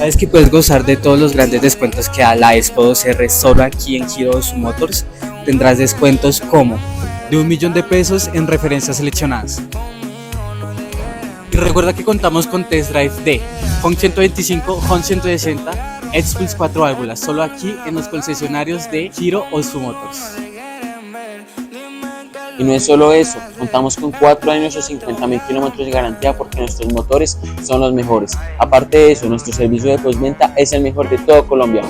¿Sabes que puedes gozar de todos los grandes descuentos que da la Expo 2R solo aquí en Hero Osu Motors? Tendrás descuentos como de 1.000.000 pesos en referencias seleccionadas. Y recuerda que contamos con test drive de Hon 125, Hon 160, X-Pulse 4 válvulas, solo aquí en los concesionarios de Hero Osu Motors. Y no es solo eso, contamos con 4 años o 50.000 kilómetros de garantía porque nuestros motores son los mejores. Aparte de eso, nuestro servicio de postventa es el mejor de todo Colombia.